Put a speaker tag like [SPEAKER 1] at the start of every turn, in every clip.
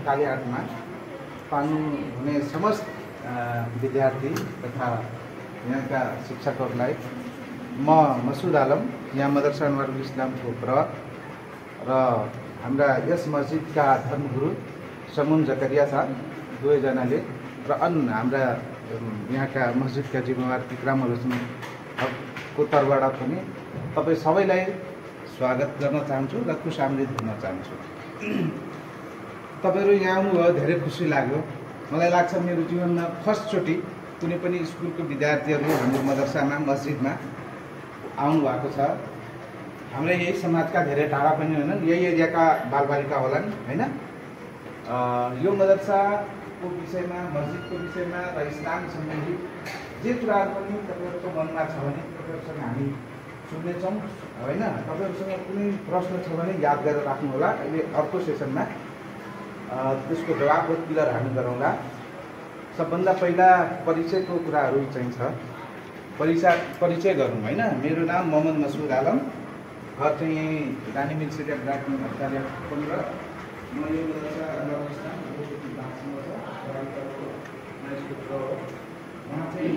[SPEAKER 1] कालीहाटमा पाउनुहुने समस्त विद्यार्थी तथा यहाँका शिक्षकहरूलाई म मसुद आलम यहाँ मदरसा अनवारुल इस्लामको प्रवक्ता र हाम्रा यस मस्जिदका धर्मगुरु समुन जकरिया साहब दुवैजनाले र अन्य हाम्रा यहाँका मस्जिदका जिम्मेवार इकरामुल हुसैनको तर्फबाट पनि तपाईँ सबैलाई स्वागत गर्न चाहन्छु र खुशामदीद भन्न चाहन्छु। तपाईहरु यहाँ आउनुभयो धेरै खुसी लाग्यो। मलाई लाग्छ मेरो जीवनमा फर्स्ट चोटि कुनै पनि स्कुलको विद्यार्थीहरू हाम्रो मदरसामा मस्जिदमा आउनु भएको छ। हाम्रै यही समाजका धेरै टाढा पनि हैनन्, यही एरियाका बालबालिका होलान् हैन। यो मदरसाको विषयमा, मस्जिदको विषयमा र इस्लाम सम्बन्धी जे कुराहरू पनि तपाईहरुको मनमा छ भने तपाईहरुसँग हामी सुन्नेछौँ हैन। तपाईहरुसँग कुनै प्रश्न छ भने याद गरेर राख्नु होला। अहिले अर्को सेसनमा त्यसको जवाब क्लियर हामी गरौँला। सबभन्दा पहिला परिचयको कुराहरू चाहिन्छ। परिचय गरौँ हैन। मेरो नाम मोहम्मद मसुद आलम, घर चाहिँ यही रानी मिल सिटी ब्राह्मण कार्यालय 15। म यो मदरसा अनवारुल इस्लामको दासमा छ। उहाँ चाहिँ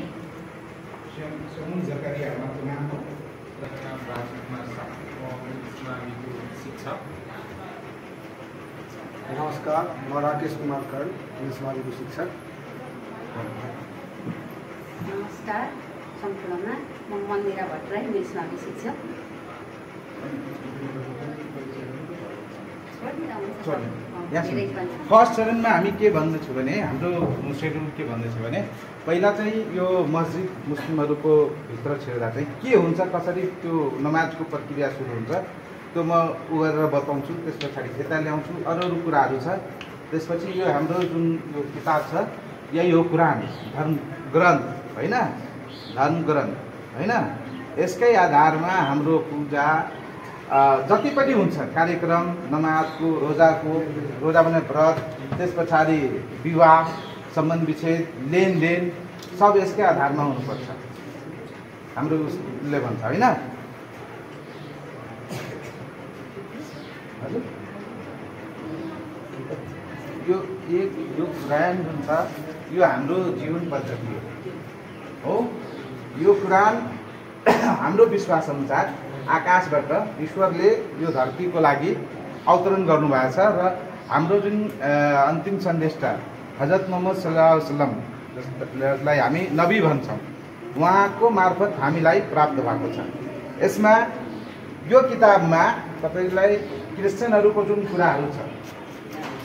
[SPEAKER 1] समुन जकरिया उहाँको नाम हो। शिक्षक।
[SPEAKER 2] नमस्कार, म राकेश कुमार कर्ण, इस्लामी शिक्षक।
[SPEAKER 3] नमस्कार, सम्पूर्णमा म मन्दिरा भट्टराई, इस्लामी शिक्षक।
[SPEAKER 1] फर्स्ट चरणमा हामी के भन्दैछौँ भने हाम्रो शेड्युल के भन्दैछ भने पहिला चाहिँ यो मस्जिद मुस्लिमहरूको भित्र छिर्दा चाहिँ के हुन्छ, कसरी त्यो नमाजको प्रक्रिया सुरु हुन्छ त्यो म उ गरेर बताउँछु। त्यस पछाडि यता ल्याउँछु अरू कुराहरू छ। त्यसपछि यो हाम्रो जुन यो किताब छ यही हो कुरान, धर्म ग्रन्थ हैन, धर्म ग्रन्थ हैन। यसकै आधारमा हाम्रो पूजा जति पनि हुन्छ कार्यक्रम, नमाजको, रोजा भने व्रत, त्यस पछाडि विवाह, सम्बन्ध विच्छेद, लेनदेन सब यसकै आधारमा हुनुपर्छ हाम्रो उसले भन्छ हैन। यो कुरान जुन छ यो हाम्रो जीवन पद्धति हो। यो कुरान हाम्रो विश्वास अनुसार आकाशबाट ईश्वरले यो धरतीको लागि अवतरण गर्नुभएको छ र हाम्रो जुन अन्तिम सन्देशटा हजरत मोहम्मद सल्लल्लाहु अलैहि वसल्लम जसलाई हामी नबी भन्छौँ, उहाँको मार्फत हामीलाई प्राप्त भएको छ। यसमा यो किताबमा तपाईलाई क्रिस्चियनहरूको जुन कुराहरू छ,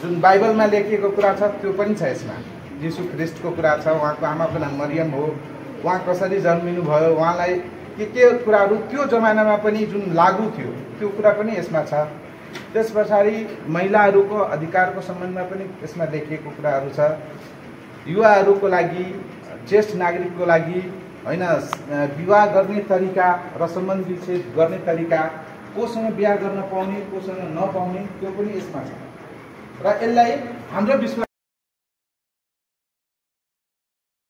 [SPEAKER 1] जुन बाइबलमा लेखिएको कुरा छ त्यो पनि छ। यसमा यीशु ख्रिस्टको कुरा छ, उहाँको आमाको नाम मरियम हो, उहाँ कसरी जन्मिनु भयो, उहाँलाई के कुराहरू त्यो जमानामा पनि जुन लागू थियो त्यो कुरा पनि यसमा छ। त्यस पछाडि महिलाहरूको अधिकारको सम्बन्धमा पनि यसमा लेखिएको कुराहरू छ। युवाहरूको लागि, ज्येष्ठ नागरिकको लागि हैन, विवाह गर्ने तरिका र सम्बन्ध विच्छेद गर्ने तरिका, कोसँग बिहा गर्न पाउने, कोसँग नपाउने त्यो पनि यसमा छ र यसलाई हाम्रो विश्वास